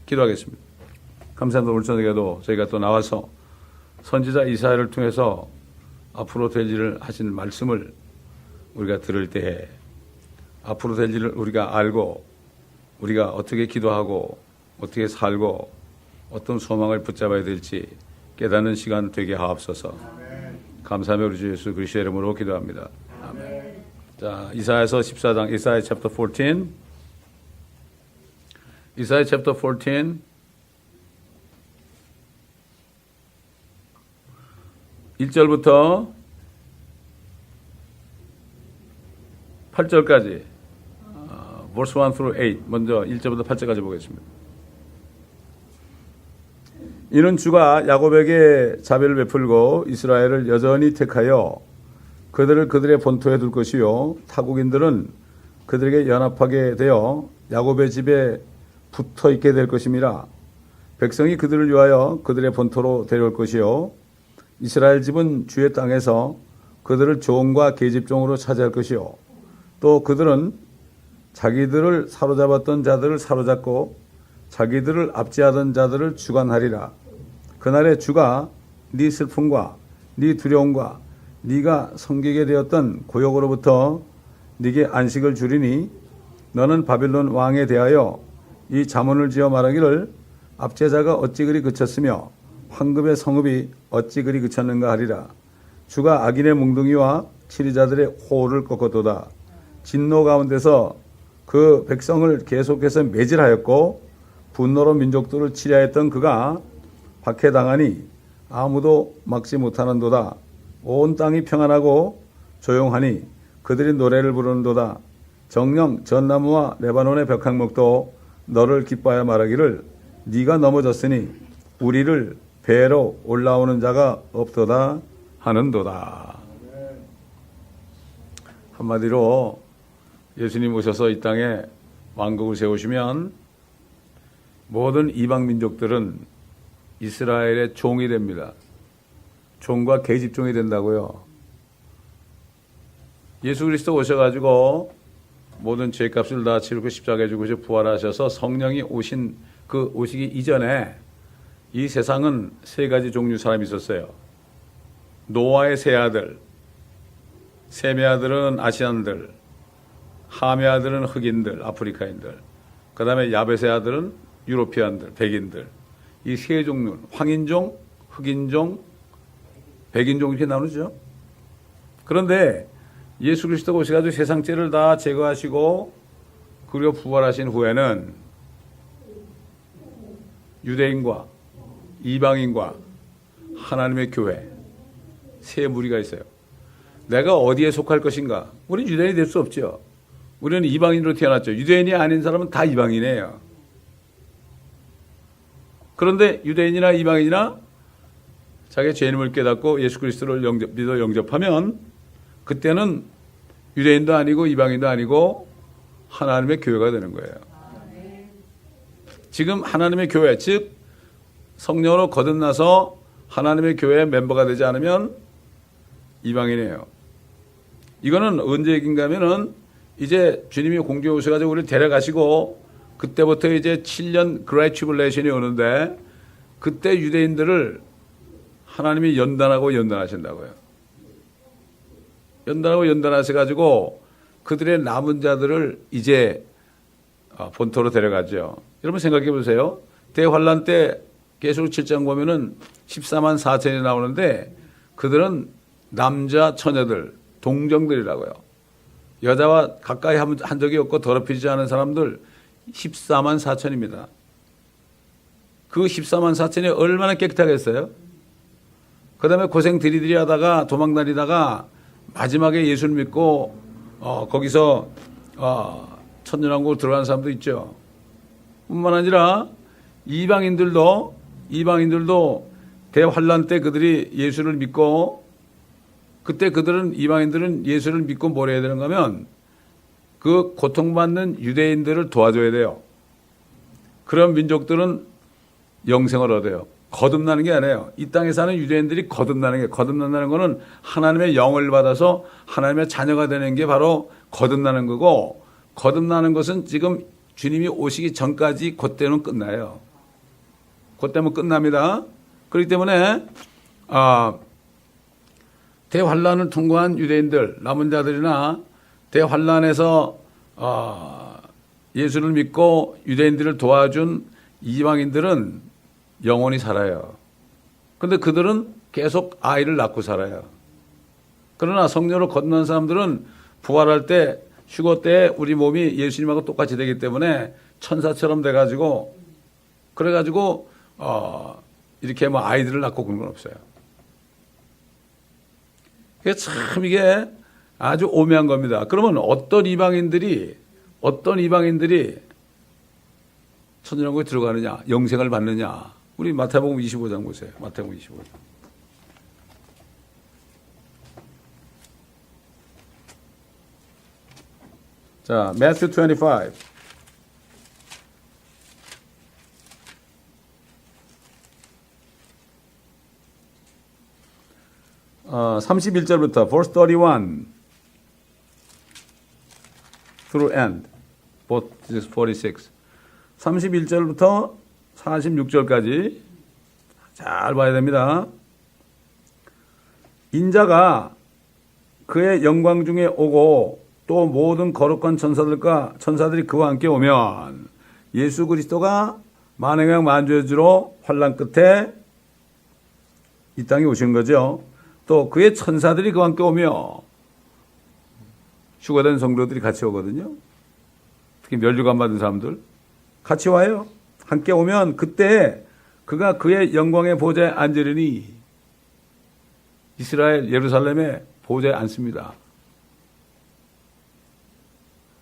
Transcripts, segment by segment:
기도하겠습니다. 감사합니다. 오늘 저녁에도 저희가 또 나와서 선지자 이사야를 통해서 앞으로 될 일을 하신 말씀을 우리가 들을 때에 앞으로 될 일을 우리가 알고 우리가 어떻게 기도하고 어떻게 살고 어떤 소망을 붙잡아야 될지 깨닫는 시간 되게 하옵소서. 감사하며 우리 주 예수 그리스도의 이름으로 기도합니다. 아멘. 자, 이사야서 14장, 이사야 챕터 14. 이사야 챕터 14. 1절부터 8절까지 verse 1 through 8 먼저 1절부터 8절까지 보겠습니다. 이는 주가 야곱에게 자비를 베풀고 이스라엘을 여전히 택하여 그들을 그들의 본토에 둘 것이요 타국인들은 그들에게 연합하게 되어 야곱의 집에 붙어 있게 될 것임이라. 백성이 그들을 위하여 그들의 본토로 데려올 것이요 이스라엘 집은 주의 땅에서 그들을 종과 계집종으로 차지할 것이요 또 그들은 자기들을 사로잡았던 자들을 사로잡고 자기들을 압제하던 자들을 주관하리라. 그날에 주가 네 슬픔과 네 두려움과 네가 섬기게 되었던 고역으로부터 네게 안식을 주리니 너는 바빌론 왕에 대하여 이 자문을 지어 말하기를 압제자가 어찌 그리 그쳤으며 황급의 성읍이 어찌 그리 그쳤는가 하리라. 주가 악인의 몽둥이와 치리자들의 호를 꺾었도다. 진노 가운데서 그 백성을 계속해서 매질하였고 분노로 민족들을 치려했던 그가 박해당하니 아무도 막지 못하는도다. 온 땅이 평안하고 조용하니 그들이 노래를 부르는도다. 정녕 전나무와 레바논의 벽향목도 너를 기뻐하여 말하기를 네가 넘어졌으니 우리를 배로 올라오는 자가 없도다 하는도다. 한마디로 예수님 오셔서 이 땅에 왕국을 세우시면 모든 이방 민족들은 이스라엘의 종이 됩니다. 종과 계집종이 된다고요. 예수 그리스도 오셔가지고 모든 죄값을 다 치르고 십자가에 죽으시고 부활하셔서 성령이 오시기 이전에 이 세상은 세 가지 종류 사람이 있었어요. 노아의 세 아들, 셈의 아들은 아시안들, 함의 아들은 흑인들, 아프리카인들, 그 다음에 야벳의 아들은 유로피안들, 백인들. 이 세 종류는 황인종, 흑인종, 백인종 이렇게 나누죠. 그런데 예수 그리스도가 오셔가지고 세상 죄를 다 제거하시고 그리고 부활하신 후에는 유대인과 이방인과 하나님의 교회 세 무리가 있어요. 내가 어디에 속할 것인가? 우리는 유대인이 될 수 없죠. 우리는 이방인으로 태어났죠. 유대인이 아닌 사람은 다 이방인이에요. 그런데 유대인이나 이방인이나 자기의 죄인임을 깨닫고 예수 그리스도를 믿어 영접하면 그때는 유대인도 아니고 이방인도 아니고 하나님의 교회가 되는 거예요. 지금 하나님의 교회, 즉 성령으로 거듭나서 하나님의 교회의 멤버가 되지 않으면 이방인이에요. 이거는 언제 얘기인가 하면은 이제 주님이 공주에 오셔가지고 우리를 데려가시고 그때부터 이제 7년 그레이트 트리뷸레이션이 오는데 그때 유대인들을 하나님이 연단하신다고요. 연단하셔가지고 그들의 남은 자들을 이제 본토로 데려가죠. 여러분 생각해 보세요. 대환란 때 계시록 7장 보면은 14만 4천이 나오는데 그들은 남자 처녀들, 동정들이라고요. 여자와 가까이 한 적이 없고 더럽히지 않은 사람들 14만 4천입니다. 그 14만 4천이 얼마나 깨끗하겠어요? 그 다음에 고생 들이들이 하다가 도망다니다가 마지막에 예수를 믿고 거기서 천년왕국으로 들어가는 사람도 있죠. 뿐만 아니라 이방인들도 대환란 때 그들이 예수를 믿고 그때 이방인들은 예수를 믿고 뭘 해야 되는가 하면 그 고통받는 유대인들을 도와줘야 돼요. 그런 민족들은 영생을 얻어요. 거듭나는 게 아니에요. 이 땅에 사는 유대인들이 거듭난다는 거는 하나님의 영을 받아서 하나님의 자녀가 되는 게 바로 거듭나는 거고, 거듭나는 것은 지금 주님이 오시기 전까지 그때는 끝나요. 그때면 끝납니다. 그렇기 때문에 대환란을 통과한 유대인들, 남은 자들이나 대환란에서 예수를 믿고 유대인들을 도와준 이방인들은 영원히 살아요. 그런데 그들은 계속 아이를 낳고 살아요. 그러나 성령으로 거듭난 사람들은 부활할 때, 휴거 때 우리 몸이 예수님하고 똑같이 되기 때문에 천사처럼 돼가지고, 그래가지고 이렇게 뭐 아이들을 낳고 그런 건 없어요. 이게 아주 오묘한 겁니다. 그러면 어떤 이방인들이 천년왕국에 들어가느냐, 영생을 받느냐. 우리 마태복음 25장 보세요. 마태복음 25장. 자, Matthew 25. 어, 31절부터 verse 31 through end, both 46. 31절부터 46절까지 잘 봐야 됩니다. 인자가 그의 영광 중에 오고 또 모든 거룩한 천사들이 그와 함께 오면 예수 그리스도가 만왕의 만주의 환난 끝에 이 땅에 오신 거죠. 또 그의 천사들이 그와 함께 오며 휴거된 성도들이 같이 오거든요. 특히 멸류관 받은 사람들 같이 와요. 함께 오면 그때 그가 그의 영광의 보좌에 앉으리니 이스라엘 예루살렘에 보좌에 앉습니다.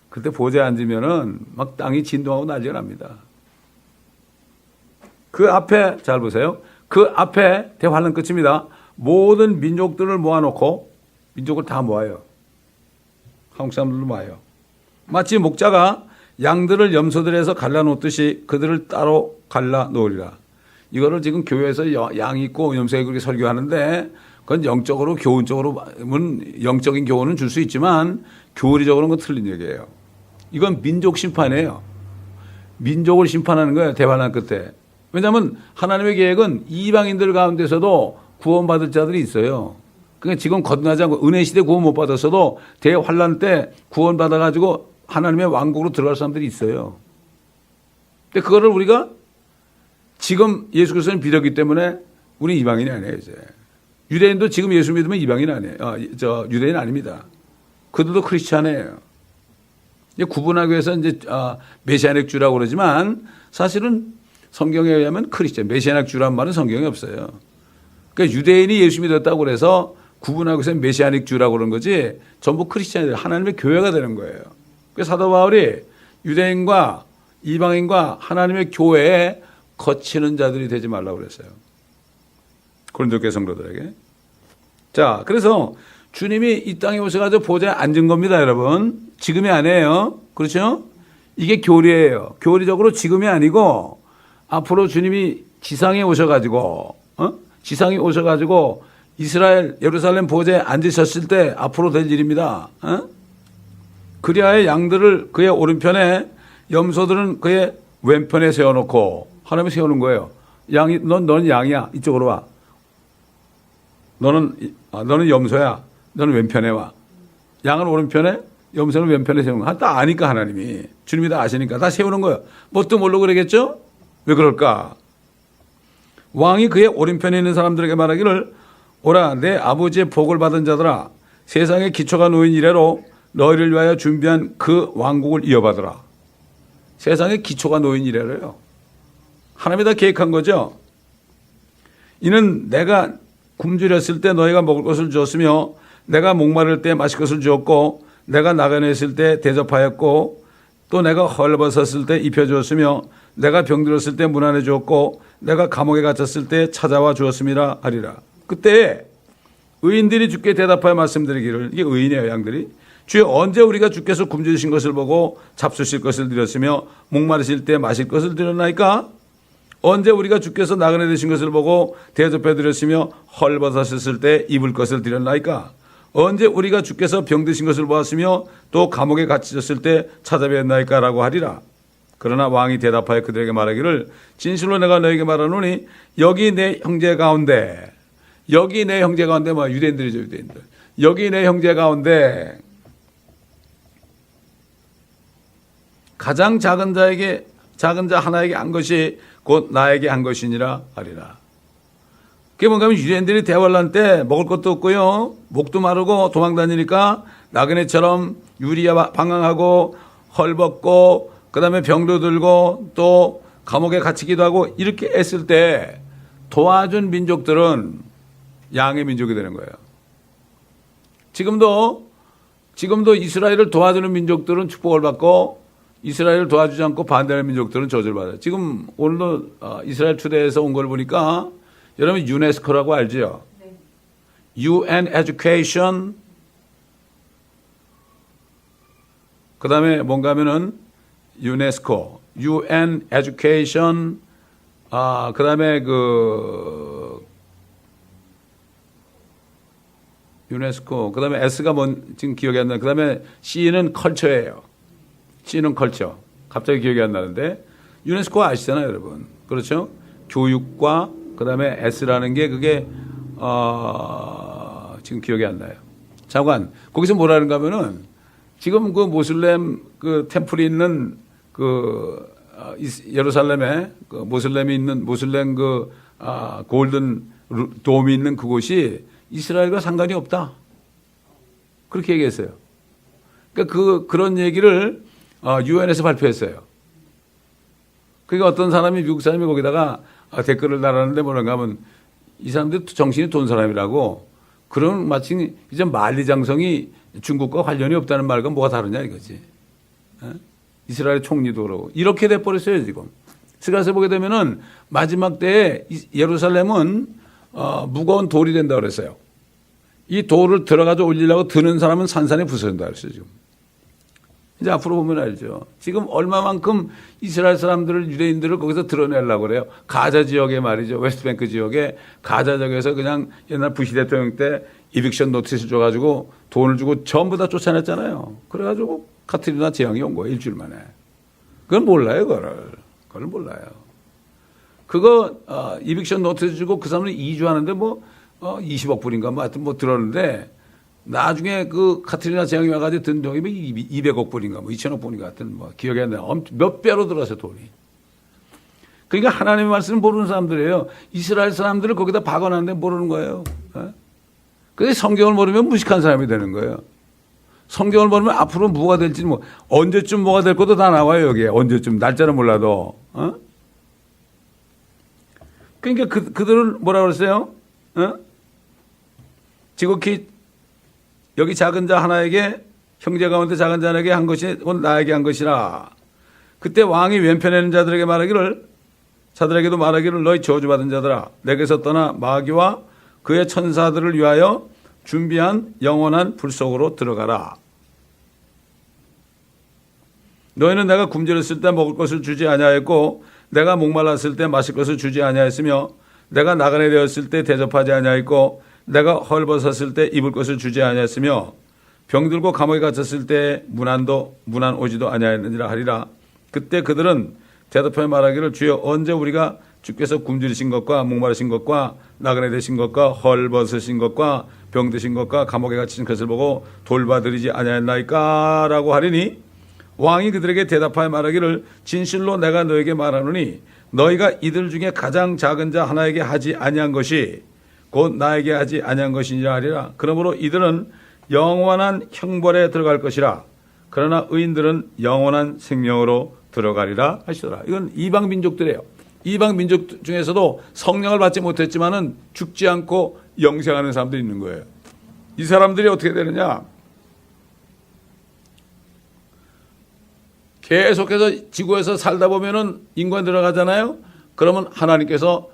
그때 보좌에 앉으면은 막 땅이 진동하고 난리가 납니다. 그 앞에 잘 보세요. 그 앞에 대환란 끝입니다. 모든 민족들을 모아놓고 민족을 다 모아요. 한국 사람들도 모아요. 마치 목자가 양들을 염소들에서 갈라놓듯이 그들을 따로 갈라놓으리라. 이거를 지금 교회에서 양이 있고 염소가 그렇게 설교하는데 그건 영적으로 교훈적으로는 영적인 교훈은 줄 수 있지만 교리적으로는 그건 틀린 얘기예요. 이건 민족 심판이에요. 민족을 심판하는 거예요. 대환란 끝에. 왜냐하면 하나님의 계획은 이방인들 가운데서도 구원받을 자들이 있어요. 그러니까 지금 거듭나지 않고 은혜 시대 구원 못 받았어도 대환란 때 구원받아가지고 하나님의 왕국으로 들어갈 사람들이 있어요. 근데 그거를 우리가 지금 예수 그리스도는 믿었기 때문에 우리 이방인이 아니에요. 이제 유대인도 지금 예수 믿으면 이방인 아니에요. 유대인 아닙니다. 그들도 크리스찬이에요. 구분하기 위해서 이제 메시아닉 주라고 그러지만 사실은 성경에 의하면 크리스찬, 메시아닉 주란 말은 성경에 없어요. 그러니까 유대인이 예수 믿었다고 그래서 구분하기 위해서 메시아닉 주라고 그런 거지 전부 크리스찬이 하나님의 교회가 되는 거예요. 그래서 사도 바울이 유대인과 이방인과 하나님의 교회에 거치는 자들이 되지 말라고 그랬어요. 고린도교회 성도들에게. 자, 그래서 주님이 이 땅에 오셔가지고 보좌에 앉은 겁니다, 여러분. 지금이 아니에요. 그렇죠? 이게 교리예요. 교리적으로 지금이 아니고 앞으로 주님이 지상에 오셔가지고 이스라엘 예루살렘 보좌에 앉으셨을 때 앞으로 될 일입니다. 그리하여 양들을 그의 오른편에 염소들은 그의 왼편에 세워놓고 하나님이 세우는 거예요. 너는 양이야. 이쪽으로 와. 너는 염소야. 너는 왼편에 와. 양은 오른편에, 염소는 왼편에 세우는 거야. 다 아니까 하나님이. 주님이 다 아시니까 다 세우는 거예요. 뭣도 모르고 그러겠죠? 왜 그럴까? 왕이 그의 오른편에 있는 사람들에게 말하기를 오라 내 아버지의 복을 받은 자들아 세상의 기초가 놓인 이래로 너희를 위하여 준비한 그 왕국을 이어받으라. 세상의 기초가 놓인 이래로요. 하나님이 다 계획한 거죠. 이는 내가 굶주렸을 때 너희가 먹을 것을 주었으며 내가 목마를 때 마실 것을 주었고 내가 나가냈을 때 대접하였고 또 내가 헐벗었을 때 입혀주었으며 내가 병들었을 때 문안해 주었고 내가 감옥에 갇혔을 때 찾아와 주었음이라 하리라. 그때 의인들이 주께 대답하여 말씀드리기를 이게 의인이에요. 양들이 주여 언제 우리가 주께서 굶주리신 것을 보고 잡수실 것을 드렸으며 목마르실 때 마실 것을 드렸나이까? 언제 우리가 주께서 나그네 되신 것을 보고 대접해 드렸으며 헐벗으셨을 때 입을 것을 드렸나이까? 언제 우리가 주께서 병드신 것을 보았으며 또 감옥에 갇히셨을 때 찾아뵙나이까? 라고 하리라. 그러나 왕이 대답하여 그들에게 말하기를 진실로 내가 너에게 말하노니 여기 내 형제 가운데 뭐 유대인들이죠, 유대인들. 여기 내 형제 가운데 가장 작은 자 하나에게 한 것이 곧 나에게 한 것이니라 하리라. 그게 뭔가 하면 유대인들이 대환란 때 먹을 것도 없고요, 목도 마르고 도망다니니까 나그네처럼 유리야 방황하고 헐벗고 그다음에 병도 들고 또 감옥에 갇히기도 하고 이렇게 애쓸 때 도와준 민족들은 양의 민족이 되는 거예요. 지금도 이스라엘을 도와주는 민족들은 축복을 받고 이스라엘을 도와주지 않고 반대하는 민족들은 저주를 받아요. 지금 오늘도 이스라엘 투데이에서 온 걸 보니까 여러분 유네스코라고 알죠? 네. UN Education 그 다음에 뭔가 하면은 유네스코, UN Education 그 다음에 유네스코, 그 다음에 S가 지금 기억이 안 나. 그 다음에 C는 컬처예요. C는 컬처. 갑자기 기억이 안 나는데 유네스코 아시잖아요, 여러분. 그렇죠? 교육과 그 다음에 S라는 게 그게 지금 기억이 안 나요. 잠깐 거기서 뭐라는가 하면은 지금 그 모슬렘 그 템플이 있는 예루살렘에 그 모슬렘이 있는 모슬렘 골든 돔이 있는 그곳이 이스라엘과 상관이 없다. 그렇게 얘기했어요. 그러니까 그런 얘기를 유엔에서 발표했어요. 그러니까 어떤 사람이 미국 사람이 거기다가 댓글을 달았는데 뭐라고 하면 이 사람들 정신이 돈 사람이라고 그런 마치 이제 만리장성이 중국과 관련이 없다는 말과 뭐가 다르냐 이거지. 이스라엘 총리도 그러고 이렇게 돼버렸어요 지금. 그래서 보게 되면은 마지막 때에 예루살렘은 무거운 돌이 된다 그랬어요. 이 돌을 들어가서 올리려고 드는 사람은 산산에 부서진다 그랬어요 지금. 이제 앞으로 보면 알죠. 지금 얼마만큼 이스라엘 사람들을 유대인들을 거기서 드러내려고 그래요. 가자 지역에 말이죠. 웨스트뱅크 지역에 가자 지역에서 그냥 옛날 부시 대통령 때 이빅션 노티스를 줘가지고 돈을 주고 전부 다 쫓아냈잖아요. 그래가지고 카트리나 재앙이 온 거예요. 일주일 만에. 그건 몰라요. 그걸 몰라요. 그거 이빅션 노티스 주고 그 사람은 2주 하는데 뭐 20억 불인가 뭐 하여튼 뭐 들었는데 나중에 그 카트리나 재앙이 와가지고 든 돈이 200억 불인가 뭐 2천억 불인가 하여튼 뭐 기억이 안 나요. 몇 배로 들어서 돈이. 그러니까 하나님의 말씀을 모르는 사람들이에요. 이스라엘 사람들을 거기다 박아놨는데 모르는 거예요. 그래서 성경을 모르면 무식한 사람이 되는 거예요. 성경을 모르면 앞으로 뭐가 될지 뭐 언제쯤 뭐가 될 것도 다 나와요 여기에. 언제쯤 날짜는 몰라도. 그러니까 그들은 뭐라 그랬어요? 지극히 여기 작은 자 하나에게 형제 가운데 작은 자에게 한 것이 곧 나에게 한 것이라. 그때 왕이 왼편에 있는 자들에게도 말하기를 너희 저주받은 자들아 내게서 떠나 마귀와 그의 천사들을 위하여 준비한 영원한 불 속으로 들어가라. 너희는 내가 굶주렸을 때 먹을 것을 주지 아니하였고 내가 목말랐을 때 마실 것을 주지 아니하였으며 내가 나그네 되었을 때 대접하지 아니하였고 내가 헐벗었을 때 입을 것을 주지 아니하였으며 병들고 감옥에 갇혔을 때 문안 오지도 아니하였느니라 하리라. 그때 그들은 대답하여 말하기를 주여 언제 우리가 주께서 굶주리신 것과 목마르신 것과 나그네 되신 것과 헐벗으신 것과 병드신 것과 감옥에 갇히신 것을 보고 돌봐드리지 아니하였나이까 라고 하리니 왕이 그들에게 대답하여 말하기를 진실로 내가 너에게 말하노니 너희가 이들 중에 가장 작은 자 하나에게 하지 아니한 것이 곧 나에게 하지 아니한 것이니라 하리라. 그러므로 이들은 영원한 형벌에 들어갈 것이라. 그러나 의인들은 영원한 생명으로 들어가리라 하시더라. 이건 이방 민족들이에요. 이방 민족 중에서도 성령을 받지 못했지만은 죽지 않고 영생하는 사람들이 있는 거예요. 이 사람들이 어떻게 되느냐? 계속해서 지구에서 살다 보면은 인간 들어가잖아요. 그러면 하나님께서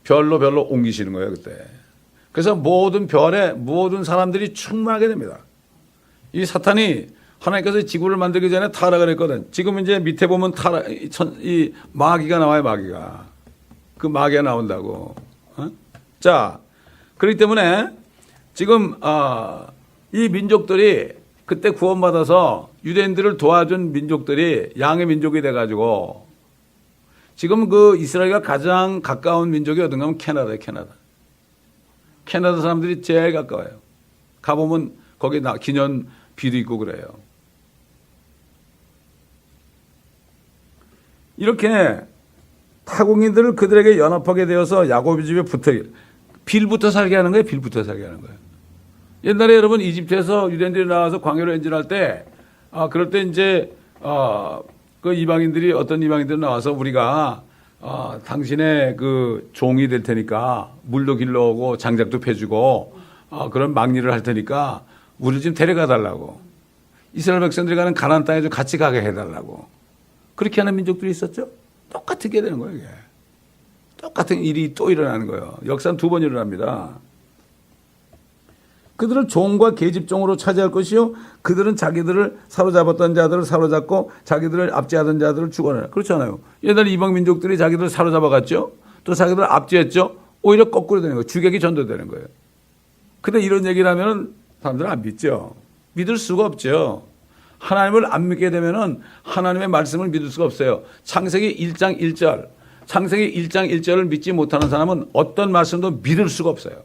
별로 옮기시는 거예요, 그때. 그래서 모든 별에 모든 사람들이 충만하게 됩니다. 이 사탄이 하나님께서 지구를 만들기 전에 타락을 했거든. 지금 이제 밑에 보면 이 마귀가 나와요, 마귀가. 그 마귀가 나온다고. 자, 그렇기 때문에 지금 이 민족들이 그때 구원받아서 유대인들을 도와준 민족들이 양의 민족이 돼가지고 지금 그 이스라엘과 가장 가까운 민족이 어딘가 하면 캐나다예요, 캐나다. 캐나다 사람들이 제일 가까워요. 가보면 거기 기념비도 있고 그래요. 이렇게 타국인들을 그들에게 연합하게 되어서 야곱의 집에 빌부터 살게 하는 거예요. 빌부터 살게 하는 거예요. 옛날에 여러분 이집트에서 유대인들이 나와서 광야로 행진할 때, 그럴 때 이제 그 이방인들이 어떤 이방인들이 나와서 우리가 당신의 그 종이 될 테니까 물도 길러오고 장작도 패주고 그런 막리를 할 테니까 우리를 좀 데려가 달라고. 이스라엘 백성들이 가는 가나안 땅에 좀 같이 가게 해달라고. 그렇게 하는 민족들이 있었죠. 똑같게 되는 거예요. 이게. 똑같은 일이 또 일어나는 거예요. 역사는 두 번 일어납니다. 그들을 종과 계집종으로 차지할 것이요, 그들은 자기들을 사로잡았던 자들을 사로잡고 자기들을 압제하던 자들을 죽어내라. 그렇잖아요. 옛날 이방 민족들이 자기들을 사로잡아갔죠. 또 자기들을 압제했죠. 오히려 거꾸로 되는 거예요. 주객이 전도되는 거예요. 근데 이런 얘기를 하면 사람들은 안 믿죠. 믿을 수가 없죠. 하나님을 안 믿게 되면은 하나님의 말씀을 믿을 수가 없어요. 창세기 1장 1절, 창세기 1장 1절을 믿지 못하는 사람은 어떤 말씀도 믿을 수가 없어요.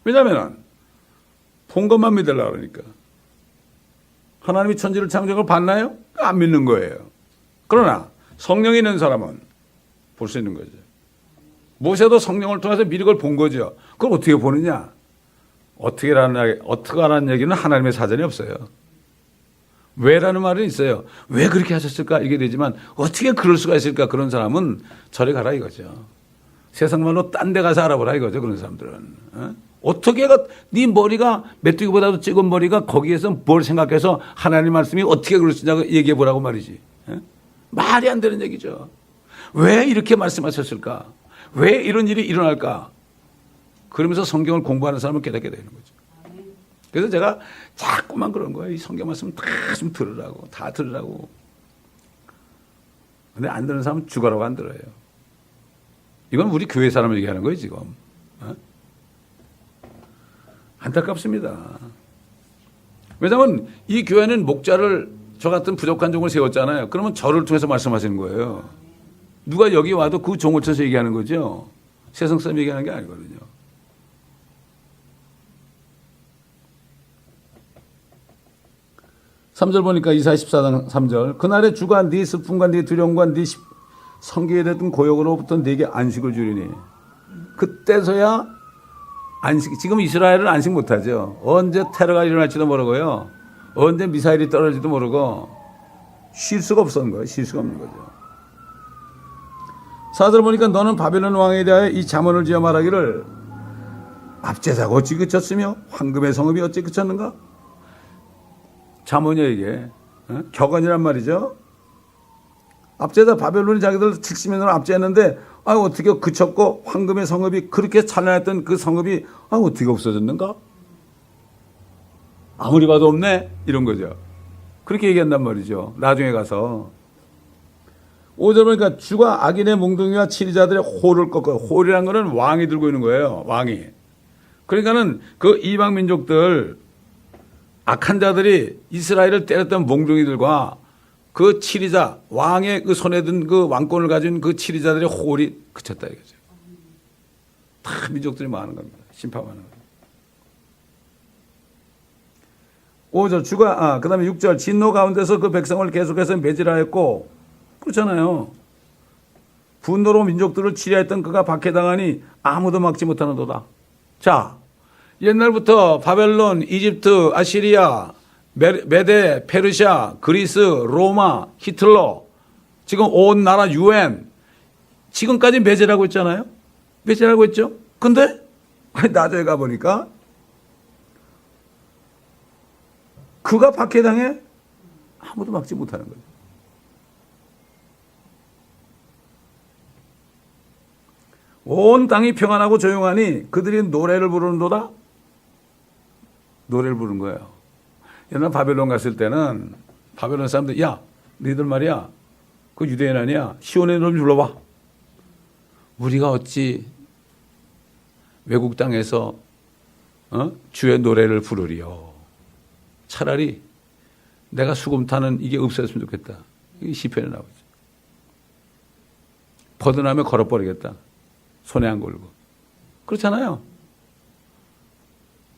왜냐하면 본 것만 믿으려고 그러니까. 하나님이 천지를 창조한 걸 봤나요? 안 믿는 거예요. 그러나 성령이 있는 사람은 볼 수 있는 거죠. 모세도 성령을 통해서 미리 그걸 본 거죠. 그걸 어떻게 보느냐? 어떻게 하라는 얘기는 하나님의 사전이 없어요. 왜라는 말은 있어요. 왜 그렇게 하셨을까? 이게 되지만 어떻게 그럴 수가 있을까? 그런 사람은 저리 가라 이거죠. 세상 말로 딴 데 가서 알아보라 이거죠. 그런 사람들은. 어떻게 네 머리가 메뚜기보다도 찍은 머리가 거기에서 뭘 생각해서 하나님 말씀이 어떻게 그럴 수 있냐고 얘기해 보라고 말이지. 말이 안 되는 얘기죠. 왜 이렇게 말씀하셨을까? 왜 이런 일이 일어날까? 그러면서 성경을 공부하는 사람을 깨닫게 되는 거죠. 그래서 제가 자꾸만 그런 거예요. 이 성경 말씀 다 좀 들으라고. 다 들으라고. 근데 안 듣는 사람은 죽어라고 안 들어요. 이건 우리 교회 사람을 얘기하는 거예요, 지금. 안타깝습니다. 왜냐하면 이 교회는 목자를 저 같은 부족한 종을 세웠잖아요. 그러면 저를 통해서 말씀하시는 거예요. 누가 여기 와도 그 종을 쳐서 얘기하는 거죠. 세상 사람 얘기하는 게 아니거든요. 삼절 보니까 이사야 14장 3절. 그날의 주가 네 슬픔과 네 두려움과 네 성기에 됐던 고역으로부터 네게 안식을 주리니. 그때서야 안식. 지금 이스라엘은 안식 못하죠. 언제 테러가 일어날지도 모르고요. 언제 미사일이 떨어질지도 모르고 쉴 수가 없었는 거예요. 쉴 수가 없는 거죠. 4절 보니까 너는 바벨론 왕에 대하여 이 잠언을 지어 말하기를 압제자가 어찌 그쳤으며 황금의 성읍이 어찌 그쳤는가? 잠언이야 이게. 격언이란 말이죠. 압제자 바벨론이 자기들 70년을 압제했는데 어떻게 그쳤고 황금의 성읍이 그렇게 찬란했던 그 성읍이 어떻게 없어졌는가? 아무리 봐도 없네? 이런 거죠. 그렇게 얘기한단 말이죠. 나중에 가서. 5절 보니까 주가 악인의 몽둥이와 치리자들의 호를 꺾어요. 홀이라는 거는 왕이 들고 있는 거예요. 왕이. 그러니까는 그 이방 민족들 악한 자들이 이스라엘을 때렸던 몽둥이들과 그 치리자, 왕의 그 손에 든 그 왕권을 가진 그 치리자들의 홀이 그쳤다 이거죠. 다 민족들이 망하는 겁니다. 심판하는 겁니다. 5절 주가 그 다음에 6절 진노 가운데서 그 백성을 계속해서 매질하였고 그렇잖아요. 분노로 민족들을 치리했던 그가 박해당하니 아무도 막지 못하는도다. 자, 옛날부터 바벨론, 이집트, 아시리아, 메데, 페르시아, 그리스, 로마, 히틀러, 지금 온 나라 UN, 지금까지 매제라고 했잖아요. 매제라고 했죠. 근데 나중에 가보니까 그가 박해당해 아무도 막지 못하는 거예요. 온 땅이 평안하고 조용하니 그들이 노래를 부르는도다. 노래를 부르는 거예요. 옛날 바벨론 갔을 때는 바벨론 사람들 야 너희들 말이야 그 유대인 아니야 시온의 노래 좀 불러봐. 우리가 어찌 외국 땅에서 주의 노래를 부르리요. 차라리 내가 수금 타는 이게 없었으면 좋겠다. 이게 시편에 나오죠. 버드나면 걸어버리겠다. 손에 안 걸고. 그렇잖아요.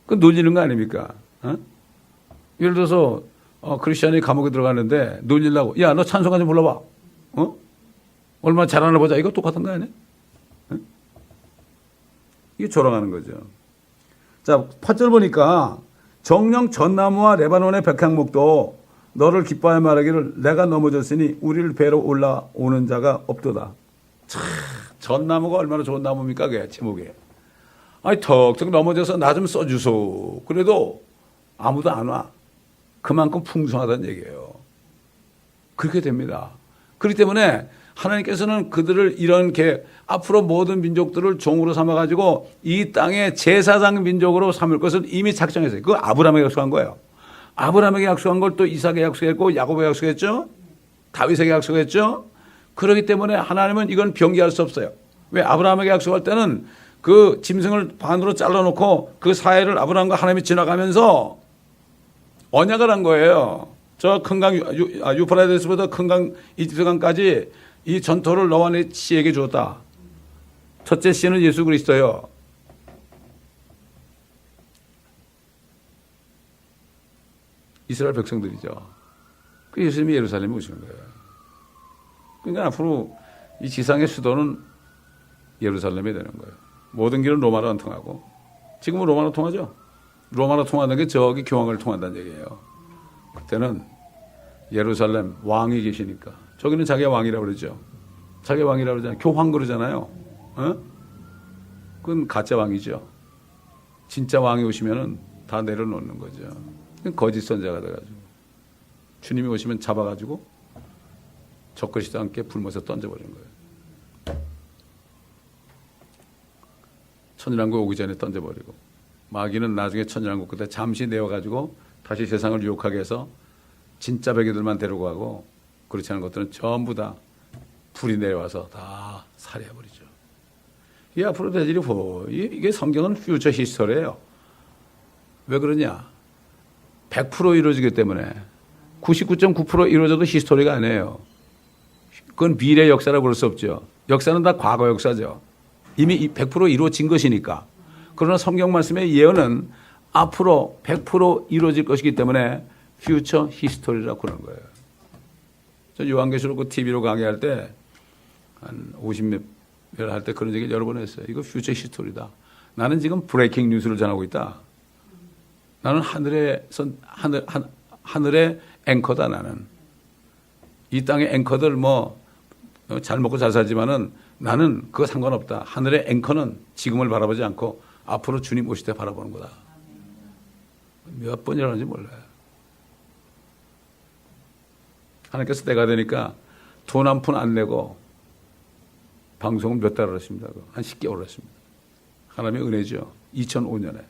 그 놀리는 거 아닙니까? 어? 예를 들어서 크리스천이 감옥에 들어가는데 놀리려고 야, 너 찬송가 좀 불러봐. 어? 얼마나 잘하나 보자. 이거 똑같은 거 아니야? 어? 이게 조롱하는 거죠. 자, 8절 보니까 정령 전나무와 레바논의 백향목도 너를 기뻐하여 말하기를 내가 넘어졌으니 우리를 뵈러 올라오는 자가 없도다. 참, 전나무가 얼마나 좋은 나무입니까? 그게 제목에. 아니, 턱턱 넘어져서 나 좀 써주소. 그래도 아무도 안 와. 그만큼 풍성하다는 얘기예요. 그렇게 됩니다. 그렇기 때문에 하나님께서는 그들을 이런 앞으로 모든 민족들을 종으로 삼아가지고 이 땅의 제사장 민족으로 삼을 것을 이미 작정했어요. 그거 아브라함에게 약속한 거예요. 아브라함에게 약속한 걸 또 이삭에게 약속했고 야곱에게 약속했죠. 다윗에게 약속했죠. 그렇기 때문에 하나님은 이건 변기할 수 없어요. 왜? 아브라함에게 약속할 때는 그 짐승을 반으로 잘라놓고 그 사이를 아브라함과 하나님이 지나가면서 언약을 한 거예요. 저 큰 강 유프라데스보다 큰 강 이집트강까지 이 전토를 너와 내 씨에게 주었다. 첫째 씨는 예수 그리스도요. 이스라엘 백성들이죠. 그 예수님이 예루살렘에 오시는 거예요. 그러니까 앞으로 이 지상의 수도는 예루살렘이 되는 거예요. 모든 길은 로마로 안 통하고 지금은 로마로 통하죠. 로마로 통하는 게 저기 교황을 통한다는 얘기예요. 그때는 예루살렘 왕이 계시니까 저기는 자기가 왕이라고 그러죠. 자기가 왕이라고 그러잖아요. 교황 그러잖아요. 어? 그건 가짜 왕이죠. 진짜 왕이 오시면은 다 내려놓는 거죠. 거짓 선자가 돼가지고 주님이 오시면 잡아가지고 적그리스도와 함께 불못에 던져버리는 거예요. 천일왕국 오기 전에 던져버리고 마귀는 나중에 천일왕국 그때 잠시 내어가지고 다시 세상을 유혹하게 해서 진짜 백이들만 데리고 가고 그렇지 않은 것들은 전부 다 불이 내려와서 다 살해해버리죠. 이게 앞으로 될 일이 이게 성경은 퓨처 히스토리예요. 왜 그러냐? 100% 이루어지기 때문에 99.9% 이루어져도 히스토리가 아니에요. 그건 미래 역사라고 볼 수 없죠. 역사는 다 과거 역사죠. 이미 100% 이루어진 것이니까. 그러나 성경 말씀의 예언은 앞으로 100% 이루어질 것이기 때문에 퓨처 히스토리라고 그러는 거예요. 저 요한계시록 그 TV로 강의할 때 한 50몇 별 할 때 그런 얘기 여러 번 했어요. 이거 퓨처 히스토리다. 나는 지금 브레이킹 뉴스를 전하고 있다. 나는 하늘의 앵커다. 나는 이 땅의 앵커들 잘 먹고 잘 살지만은 나는 그거 상관없다. 하늘의 앵커는 지금을 바라보지 않고 앞으로 주님 오실 때 바라보는 거다. 몇 번이라는지 몰라요. 하나님께서 때가 되니까 돈 한 푼 안 내고 방송은 몇 달을 했습니다. 한 10개월 했습니다. 하나님의 은혜죠. 2005년에.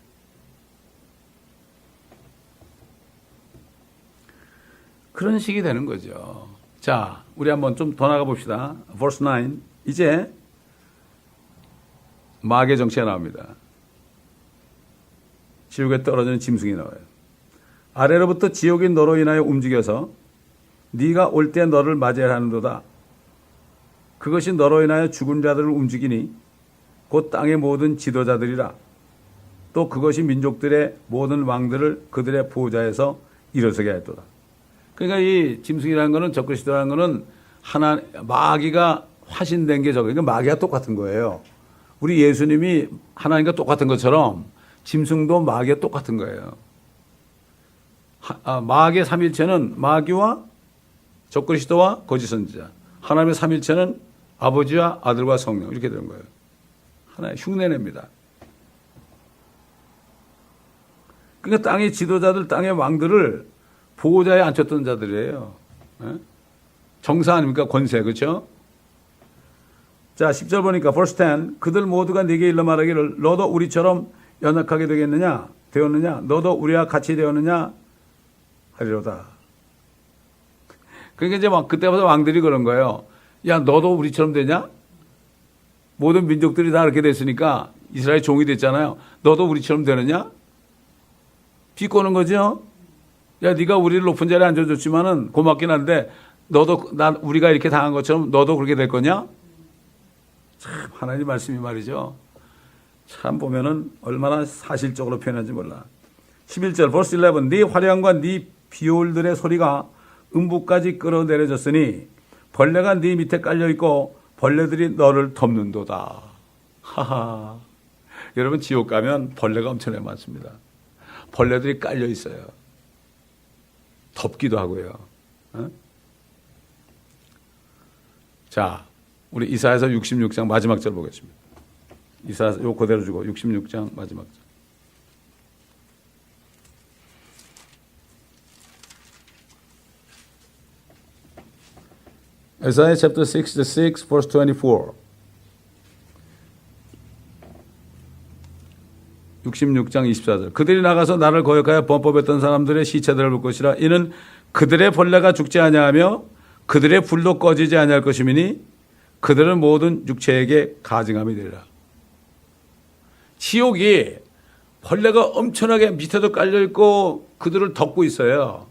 그런 식이 되는 거죠. 자, 우리 한번 좀 더 나가 봅시다. verse 9. 이제 마귀의 정체가 나옵니다. 지옥에 떨어지는 짐승이 나와요. 아래로부터 지옥이 너로 인하여 움직여서 네가 올 때 너를 맞이하는도다. 그것이 너로 인하여 죽은 자들을 움직이니 곧 땅의 모든 지도자들이라. 또 그것이 민족들의 모든 왕들을 그들의 보호자에서 일어서게 하였도다. 그러니까 이 짐승이라는 거는 적그리스도라는 거는 마귀가 화신된 게 저거. 그러니까 마귀가 똑같은 거예요. 우리 예수님이 하나님과 똑같은 것처럼 짐승도 마귀가 똑같은 거예요. 마귀의 삼일체는 마귀와 적그리스도와 거짓 선지자. 하나님의 삼일체는 아버지와 아들과 성령 이렇게 되는 거예요. 하나의 흉내냅니다. 그러니까 땅의 지도자들, 땅의 왕들을 보호자에 앉혔던 자들이에요. 정사 아닙니까? 권세, 그렇죠? 자, 10절 보니까 verse 10. 그들 모두가 네게 일러 말하기를 너도 우리처럼 연약하게 되었느냐? 너도 우리와 같이 되었느냐? 하리로다. 그러니까 이제 그때부터 왕들이 그런 거예요. 야, 너도 우리처럼 되냐? 모든 민족들이 다 그렇게 됐으니까 이스라엘 종이 됐잖아요. 너도 우리처럼 되느냐? 비꼬는 거죠? 야, 네가 우리를 높은 자리에 앉아줬지만은 고맙긴 한데 너도 우리가 이렇게 당한 것처럼 너도 그렇게 될 거냐? 참 하나님 말씀이 말이죠. 참 보면은 얼마나 사실적으로 표현하는지 몰라. 11절 verse 11 네 화량과 네 비올들의 소리가 음부까지 끌어내려졌으니 벌레가 네 밑에 깔려 있고 벌레들이 너를 덮는도다. 하하. 여러분 지옥 가면 벌레가 엄청나게 많습니다. 벌레들이 깔려 있어요. 덮기도 하고요. 어? 자, 우리 이사야서 66장 마지막 절 보겠습니다. 이사야 요 그대로 주고 66장 마지막 절. Isaiah chapter 66 verse 24. 66장 24절. 그들이 나가서 나를 거역하여 범법했던 사람들의 시체들을 볼 것이라. 이는 그들의 벌레가 죽지 아니하며 그들의 불도 꺼지지 아니할 것이미니 그들은 모든 육체에게 가증함이 되리라. 지옥이 벌레가 엄청나게 밑에도 깔려 있고 그들을 덮고 있어요.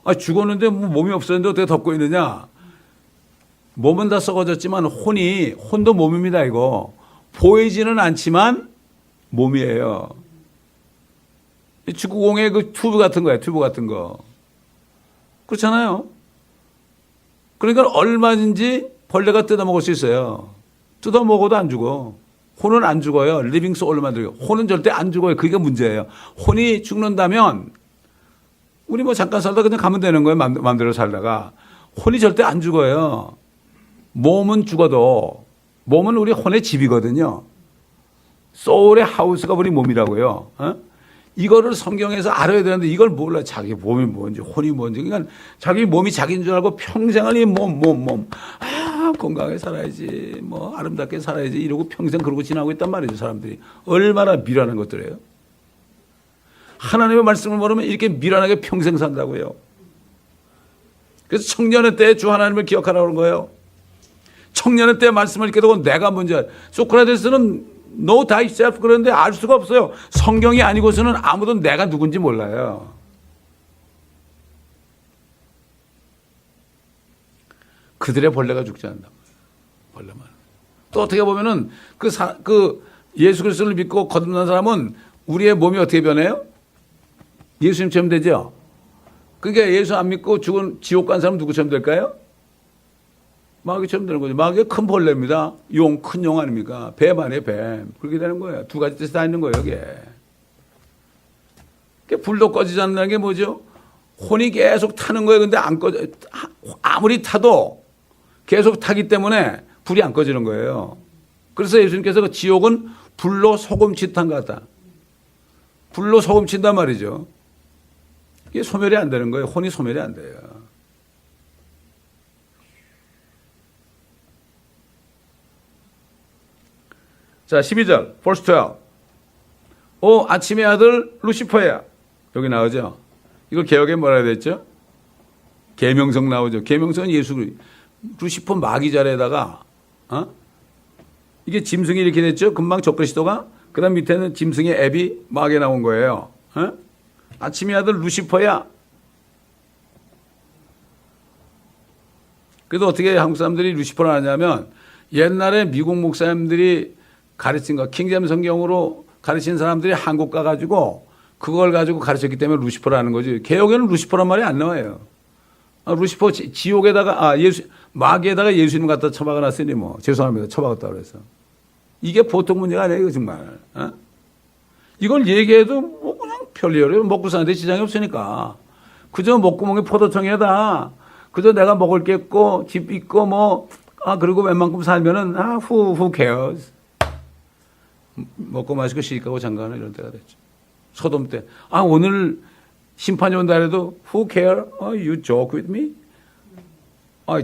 아, 죽었는데 뭐 몸이 없었는데 어떻게 덮고 있느냐? 몸은 다 썩어졌지만 혼도 몸입니다, 이거. 보이지는 않지만 몸이에요. 축구공의 그 튜브 같은 거예요, 튜브 같은 거. 그렇잖아요. 그러니까 얼마든지 벌레가 뜯어먹을 수 있어요. 뜯어먹어도 안 죽어. 혼은 안 죽어요. 리빙 소울로 만들고. 혼은 절대 안 죽어요. 그게 문제예요. 혼이 죽는다면 우리 뭐 잠깐 살다 그냥 가면 되는 거예요. 마음대로 살다가. 혼이 절대 안 죽어요. 몸은 죽어도 몸은 우리 혼의 집이거든요. 소울의 하우스가 우리 몸이라고요. 어? 이거를 성경에서 알아야 되는데 이걸 몰라. 자기 몸이 뭔지 혼이 뭔지. 그러니까 자기 몸이 자기인 줄 알고 평생을 이 몸. 아, 건강하게 살아야지. 뭐 아름답게 살아야지. 이러고 평생 그러고 지나고 있단 말이죠. 사람들이. 얼마나 미련한 것들이에요. 하나님의 말씀을 모르면 이렇게 미련하게 평생 산다고요. 그래서 청년의 때에 주 하나님을 기억하라고 그런 거예요. 청년의 때 말씀을 읽게 되고 내가 뭔지. 소크라테스는 know thyself 그러는데 알 수가 없어요. 성경이 아니고서는 아무도 내가 누군지 몰라요. 그들의 벌레가 죽지 않는다. 벌레만. 또 어떻게 보면은 그 예수 그리스도를 믿고 거듭난 사람은 우리의 몸이 어떻게 변해요? 예수님처럼 되죠. 그러니까 예수 안 믿고 죽은 지옥 간 사람은 누구처럼 될까요? 마귀처럼 되는 거죠. 마귀가 큰 벌레입니다. 큰 용 아닙니까? 뱀 아니에요, 뱀. 그렇게 되는 거예요. 두 가지 뜻이 다 있는 거예요, 여기에. 불도 꺼지지 않는 게 뭐죠? 혼이 계속 타는 거예요. 근데 안 꺼져. 아무리 타도 계속 타기 때문에 불이 안 꺼지는 거예요. 그래서 예수님께서 그 지옥은 불로 소금치듯한 것 같다. 불로 소금친단 말이죠. 이게 소멸이 안 되는 거예요. 혼이 소멸이 안 돼요. 자, 12절, verse 12. 아침의 아들 루시퍼야. 여기 나오죠? 이거 개혁에 뭐라 해야 됐죠? 계명성 나오죠. 계명성은 예수, 루시퍼 마귀 자리에다가, 이게 짐승이 이렇게 됐죠? 금방 적그리스도가. 그 다음 밑에는 짐승의 앱이 마귀에 나온 거예요. 아침의 아들 루시퍼야. 그래도 어떻게 한국 사람들이 루시퍼를 하냐면 옛날에 미국 목사님들이 가르친 거, 킹제임스 성경으로 가르친 사람들이 한국 가가지고 그걸 가지고 가르쳤기 때문에 루시퍼라는 거지. 개혁에는 루시퍼란 말이 안 나와요. 루시퍼 지옥에다가, 마귀에다가 예수님 갖다 처박아 놨으니 뭐, 죄송합니다. 처박았다 그래서. 이게 보통 문제가 아니에요, 정말. 이걸 얘기해도 뭐 그냥 별일이에요. 먹고 사는데 지장이 없으니까. 그저 목구멍에 포도청에다, 그저 내가 먹을 게 있고, 집 있고, 뭐, 그리고 웬만큼 살면은, who cares. 먹고 마시고 시집가고 장가가는 이런 때가 됐죠. 소돔 때. 오늘 심판이 온다 해도 who care? You joke with me?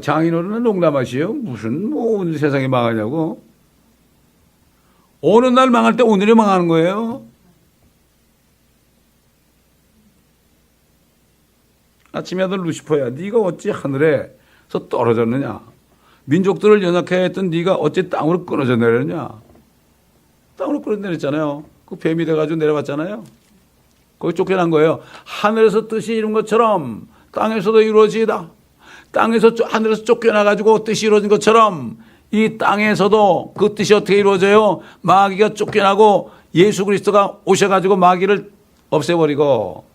장인어른은 농담하시요. 무슨 뭐 오늘 세상이 망하냐고. 어느 날 망할 때 오늘이 망하는 거예요. 아침에 아들 루시퍼야. 네가 어찌 하늘에서 떨어졌느냐. 민족들을 연약해 했던 네가 어찌 땅으로 끊어져 내렸냐. 땅으로 끌어내렸잖아요. 그 뱀이 돼가지고 내려갔잖아요. 거기 쫓겨난 거예요. 하늘에서 뜻이 이룬 것처럼 땅에서도 이루어지이다. 하늘에서 쫓겨나가지고 뜻이 이루어진 것처럼 이 땅에서도 그 뜻이 어떻게 이루어져요? 마귀가 쫓겨나고 예수 그리스도가 오셔가지고 마귀를 없애버리고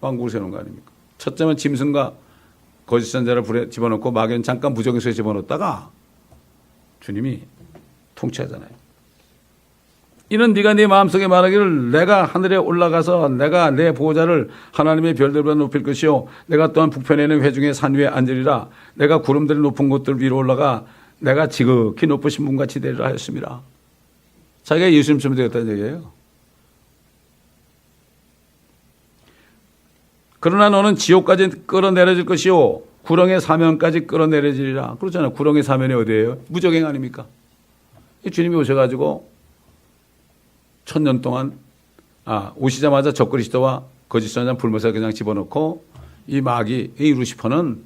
왕국을 세우는 거 아닙니까? 첫째는 짐승과 거짓 선자를 불에 집어넣고 마귀는 잠깐 무정에서 집어넣었다가 주님이 통치하잖아요. 이는 네가 네 마음속에 말하기를 내가 하늘에 올라가서 내가 내 보호자를 하나님의 별들보다 높일 것이요 내가 또한 북편에 있는 회중의 산 위에 앉으리라. 내가 구름들의 높은 곳들 위로 올라가 내가 지극히 높으신 분같이 되리라 하였습니다. 자기가 예수님처럼 되겠다는 얘기예요. 그러나 너는 지옥까지 끌어내려질 것이요 구렁의 사면까지 끌어내려지리라. 그렇잖아요. 구렁의 사면이 어디예요? 무적행 아닙니까? 주님이 오셔가지고 1000년 동안 오시자마자 적그리스도와 거짓 선자 불못에 그냥 집어넣고 이 마귀 이 루시퍼는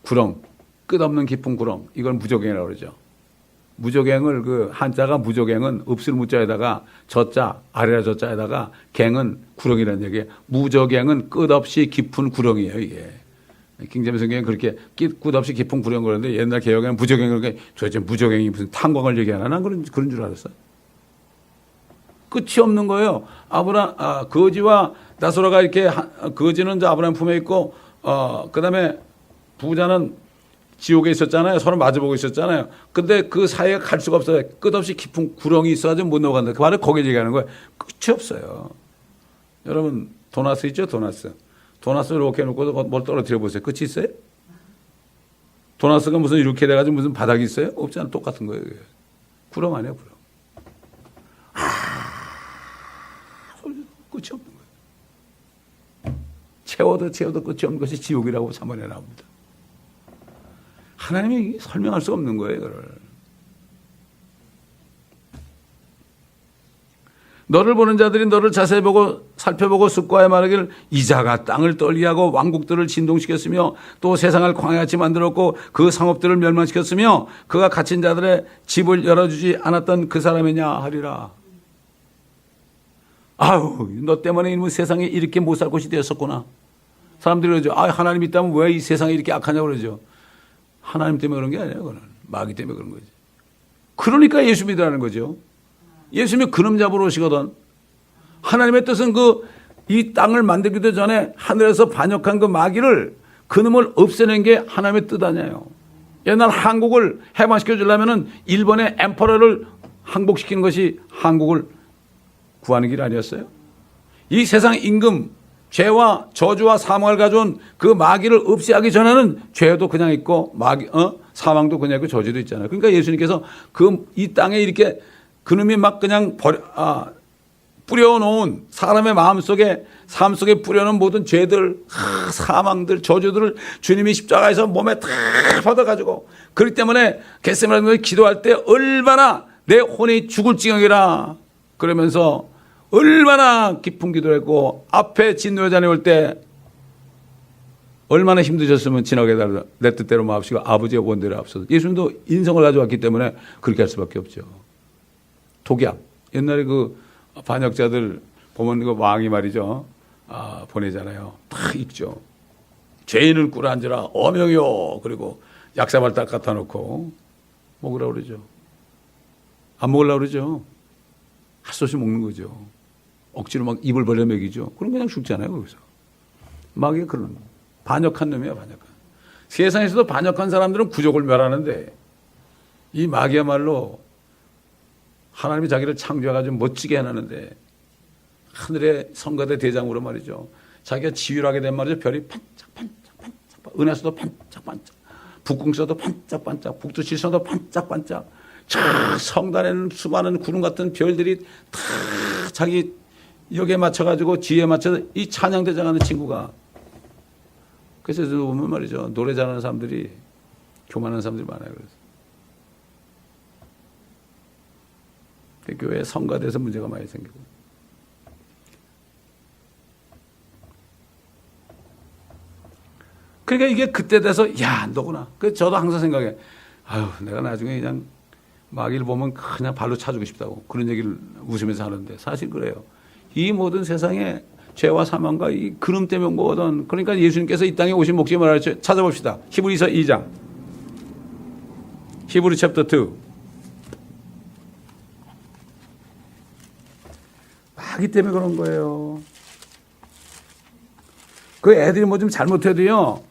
구렁 끝없는 깊은 구렁 이걸 무적행이라고 그러죠. 무적행을 그 한자가 무적행은 읍술 무자에다가 저자 아래라 저자에다가 갱은 구렁이라는 얘기예요. 무적행은 끝없이 깊은 구렁이에요. 이게 킹제임스 성경에 그렇게 끝없이 깊은 구렁 그러는데 옛날 개혁에는 무적행을 그러니까 도대체 무적행이 무슨 탄광을 얘기하나 난 그런 줄 알았어요. 끝이 없는 거예요. 거지와 나소라가 이렇게 거지는 아브라함 품에 있고 그다음에 부자는 지옥에 있었잖아요. 서로 마주보고 있었잖아요. 근데 그 사이에 갈 수가 없어요. 끝없이 깊은 구렁이 있어가지고 못 넘어간다. 그 말을 거기에 얘기하는 거예요. 끝이 없어요. 여러분 도나스 있죠? 도나스 이렇게 해놓고 뭘 떨어뜨려 보세요. 끝이 있어요? 도나스가 무슨 이렇게 돼가지고 무슨 바닥이 있어요? 없잖아. 똑같은 거예요. 그게. 구렁 아니에요. 구렁. 끝이 없는 거예요. 채워도 끝이 없는 것이 지옥이라고 3번에 나옵니다. 하나님이 설명할 수 없는 거예요. 이거를. 너를 보는 자들이 너를 자세히 보고 살펴보고 숙고하여 말하기를 이자가 땅을 떨리하고 왕국들을 진동시켰으며 또 세상을 광야같이 만들었고 그 상업들을 멸망시켰으며 그가 갇힌 자들의 집을 열어주지 않았던 그 사람이냐 하리라. 아유, 너 때문에 이놈의 세상에 이렇게 못 살 곳이 되었었구나. 사람들이 그러죠. 하나님 있다면 왜 이 세상이 이렇게 악하냐고 그러죠. 하나님 때문에 그런 게 아니에요. 그건 마귀 때문에 그런 거지. 그러니까 예수 믿으라는 거죠. 예수님이 그놈 잡으러 오시거든. 하나님의 뜻은 이 땅을 만들기도 전에 하늘에서 반역한 그 마귀를 그놈을 없애는 게 하나님의 뜻 아니에요. 옛날 한국을 해방시켜 주려면은 일본의 엠퍼러를 항복시키는 것이 한국을 구하는 길 아니었어요? 이 세상 임금, 죄와 저주와 사망을 가져온 그 마귀를 없애하기 전에는 죄도 그냥 있고 사망도 그냥 있고 저주도 있잖아요. 그러니까 예수님께서 이 땅에 이렇게 그놈이 막 그냥 뿌려놓은 사람의 마음속에 삶 속에 뿌려놓은 모든 죄들, 사망들, 저주들을 주님이 십자가에서 몸에 다 받아가지고 그렇기 때문에 겟세마네 기도할 때 얼마나 내 혼이 죽을 지경이라 그러면서 얼마나 깊은 기도를 했고 앞에 진노여잔이 올 때 얼마나 힘드셨으면 지나게 달라 내 뜻대로 마옵시고 아버지의 원대로 앞서서 예수님도 인성을 가져왔기 때문에 그렇게 할 수밖에 없죠. 독약 옛날에 그 반역자들 보면 그 왕이 말이죠 보내잖아요. 다 읽죠. 죄인을 꿇어앉으라 어명이요. 그리고 약사발 딱 갖다 놓고 먹으라고 그러죠. 안 먹으려고 그러죠. 할 수 없이 먹는 거죠. 억지로 막 입을 벌려 먹이죠. 그럼 그냥 죽잖아요. 거기서. 마귀가 그런 반역한 놈이야. 반역한. 세상에서도 반역한 사람들은 구족을 멸하는데 이 마귀야말로 하나님이 자기를 창조해가지고 멋지게 해놨는데 하늘의 성가대 대장으로 말이죠. 자기가 지휘하게 된 말이죠. 별이 반짝반짝 은하수도 반짝반짝 북궁서도 반짝반짝 북두칠성도 반짝반짝 저 성단에는 수많은 구름 같은 별들이 다 자기 역에 맞춰가지고 지혜에 맞춰서 이 찬양대장하는 친구가 그래서 보면 말이죠. 노래 잘하는 사람들이 교만한 사람들이 많아요. 그래서 교회 성가대에서 문제가 많이 생기고 그러니까 이게 그때 돼서 야 너구나. 그래서 저도 항상 생각해 아유 내가 나중에 그냥 마귀를 보면 그냥 발로 차주고 싶다고 그런 얘기를 웃으면서 하는데 사실 그래요. 이 모든 세상에 죄와 사망과 이 그름 때문에 온 거거든. 그러니까 예수님께서 이 땅에 오신 목적이 뭐라 찾아봅시다. 히브리서 2장. 히브리 챕터 2. 마귀 때문에 그런 거예요. 그 애들이 뭐 좀 잘못해도요,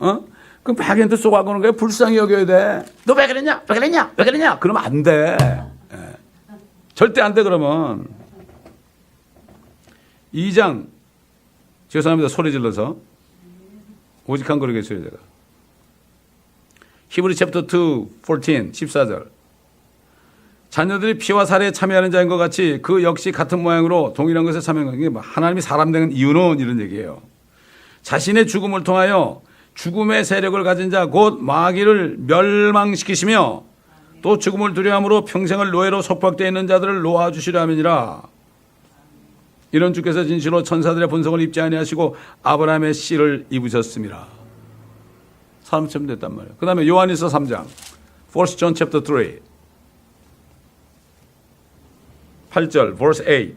그 마귀한테 쏘아가는 거예요. 불쌍히 여겨야 돼. 너 왜 그랬냐? 왜 그랬냐? 왜 그랬냐? 그러면 안 돼. 예. 절대 안 돼, 그러면. 2장. 죄송합니다. 소리 질러서. 오직 한 그러겠어요, 제가. 히브리 챕터 2, 14절. 자녀들이 피와 살에 참여하는 자인 것 같이 그 역시 같은 모양으로 동일한 것에 참여하는 게 하나님이 사람 된 이유는 이런 얘기예요. 자신의 죽음을 통하여 죽음의 세력을 가진 자 곧 마귀를 멸망시키시며 또 죽음을 두려움으로 평생을 노예로 속박되어 있는 자들을 놓아주시려 함이니라. 이런 주께서 진실로 천사들의 본성을 입지 아니하시고 아브라함의 씨를 입으셨습니다. 사람처럼 됐단 말이에요. 그 다음에 요한일서 3장 1 John chapter 3 8절 verse 8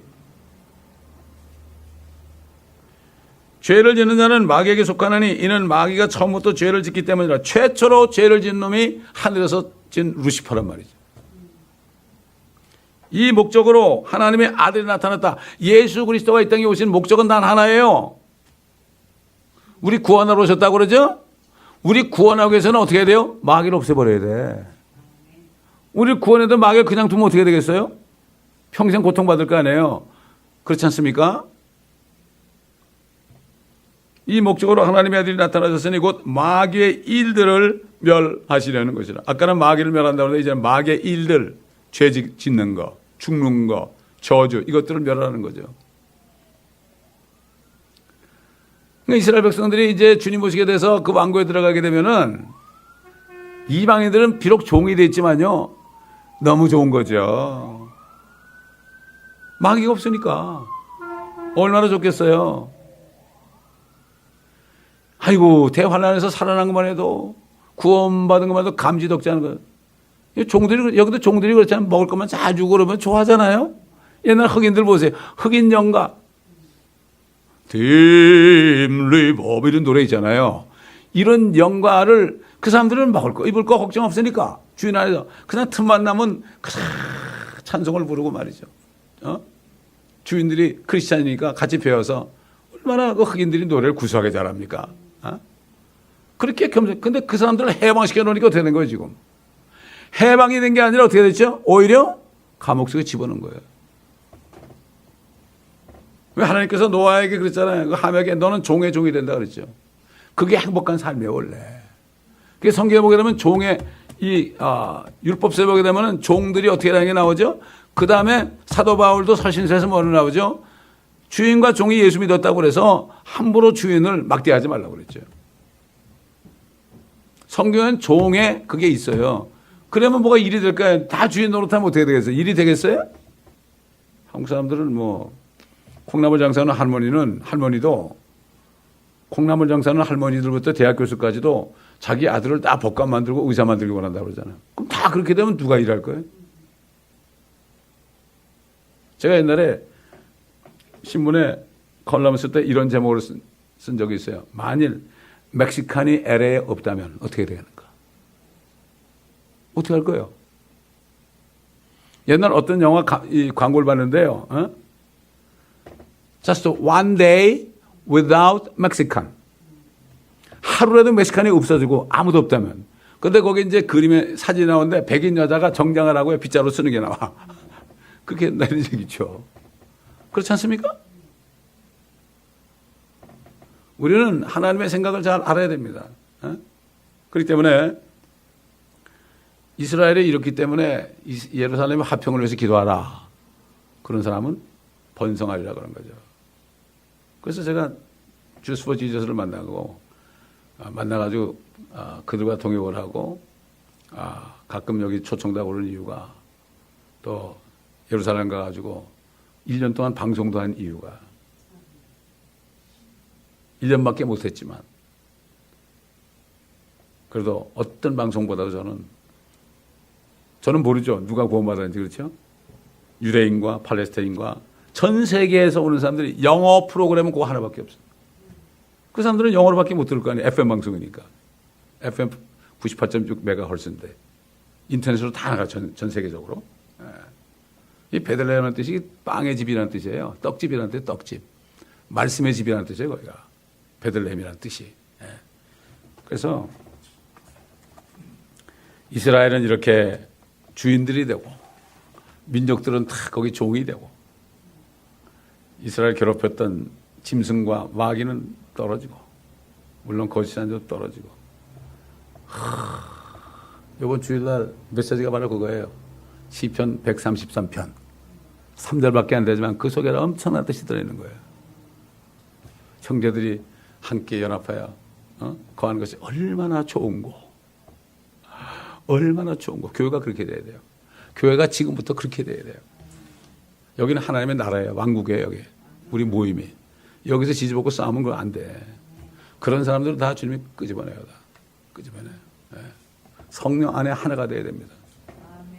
죄를 짓는 자는 마귀에게 속하나니 이는 마귀가 처음부터 죄를 짓기 때문이라. 최초로 죄를 짓는 놈이 하늘에서 진 루시퍼란 말이죠. 이 목적으로 하나님의 아들이 나타났다. 예수 그리스도가 이 땅에 오신 목적은 단 하나예요. 우리 구원하러 오셨다고 그러죠? 우리 구원하기 위해서는 어떻게 해야 돼요? 마귀를 없애버려야 돼. 우리 구원해도 마귀를 그냥 두면 어떻게 되겠어요? 평생 고통받을 거 아니에요. 그렇지 않습니까? 이 목적으로 하나님의 아들이 나타나셨으니 곧 마귀의 일들을 멸하시려는 것이라. 아까는 마귀를 멸한다고 했는데 이제는 마귀의 일들, 죄 짓는 거, 죽는 거, 저주 이것들을 멸하는 거죠. 그러니까 이스라엘 백성들이 이제 주님 오시게 돼서 그 왕국에 들어가게 되면은 이방인들은 비록 종이 됐지만요 너무 좋은 거죠. 마귀가 없으니까 얼마나 좋겠어요. 아이고 대환란에서 살아난 것만 해도 구원받은 것만 해도 감지덕지하는 거예요. 종들이 여기도 종들이 그렇잖아요. 먹을 것만 잘 주고 그러면 좋아하잖아요. 옛날 흑인들 보세요. 흑인 영가 딥리버 이런 노래 있잖아요. 이런 영가를 그 사람들은 먹을 거 입을 거 걱정 없으니까 주인 안에서 그냥 틈만 나면 찬송을 부르고 말이죠. 주인들이 크리스찬이니까 같이 배워서 얼마나 그 흑인들이 노래를 구수하게 잘합니까? 그렇게 근데 그 사람들을 해방시켜 놓으니까 어떻게 된 거예요 지금? 해방이 된 게 아니라 어떻게 됐죠? 오히려 감옥 속에 집어넣은 거예요. 왜 하나님께서 노아에게 그랬잖아요. 그 함에게 너는 종의 종이 된다 그랬죠. 그게 행복한 삶이에요 원래. 그게 성경에 보게 되면 종의 율법서에 보게 되면 종들이 어떻게 되는 게 나오죠? 그 다음에 사도 바울도 서신서에서 뭐로 나오죠? 주인과 종이 예수 믿었다고 그래서 함부로 주인을 막대하지 말라고 그랬죠. 성경엔 종에 그게 있어요. 그러면 뭐가 일이 될까요? 다 주인 노릇하면 어떻게 되겠어요? 일이 되겠어요? 한국 사람들은 뭐 콩나물 장사하는 할머니도 콩나물 장사하는 할머니들부터 대학 교수까지도 자기 아들을 다 법관 만들고 의사 만들기 원한다고 그러잖아요. 그럼 다 그렇게 되면 누가 일할 거예요? 제가 옛날에 신문에 컬럼을 쓸 때 이런 제목으로 쓴 적이 있어요. 만일 멕시칸이 LA에 없다면 어떻게 되겠는가? 어떻게 할 거예요? 옛날 어떤 영화 광고를 봤는데요. Just one day without Mexican. 하루라도 멕시칸이 없어지고 아무도 없다면. 근데 거기 이제 그림에 사진이 나오는데 백인 여자가 정장을 하고 빗자루 쓰는 게 나와. 그게 옛날 얘기죠. 그렇지 않습니까? 우리는 하나님의 생각을 잘 알아야 됩니다. 그렇기 때문에 이스라엘이 이렇기 때문에 예루살렘의 화평을 위해서 기도하라. 그런 사람은 번성하리라 그런 거죠. 그래서 제가 주스 포 지저스를 만나가지고 그들과 동역을 하고 가끔 여기 초청다 오는 이유가 또 예루살렘 가가지고 1년 동안 방송도 한 이유가 1년밖에 못했지만 그래도 어떤 방송보다도 저는 모르죠. 누가 구원받았는지 그렇죠? 유대인과 팔레스타인과 전 세계에서 오는 사람들이 영어 프로그램은 그거 하나밖에 없어요. 그 사람들은 영어로밖에 못 들을 거 아니에요. FM 방송이니까. FM 98.6MHz인데 인터넷으로 다 나가 전 세계적으로. 이 베들레헴이라는 뜻이 빵의 집이라는 뜻이에요. 떡집이라는 뜻, 떡집. 말씀의 집이라는 뜻이에요, 거기가. 베들레헴이라는 뜻이. 그래서 이스라엘은 이렇게 주인들이 되고 민족들은 다 거기 종이 되고 이스라엘 괴롭혔던 짐승과 마귀는 떨어지고 물론 거짓산도 떨어지고 이번 주일날 메시지가 바로 그거예요. 시편 133편 3절밖에 안 되지만 그 속에 엄청난 뜻이 들어있는 거예요. 형제들이 함께 연합하여 거하는 것이 얼마나 좋은고 얼마나 좋은고. 교회가 그렇게 돼야 돼요. 교회가 지금부터 그렇게 돼야 돼요. 여기는 하나님의 나라예요. 왕국이에요. 여기 우리 모임이. 여기서 지지볶고 싸우면 그거 안 돼. 그런 사람들은 다 주님이 끄집어내요. 다 끄집어내요. 성령 안에 하나가 돼야 됩니다.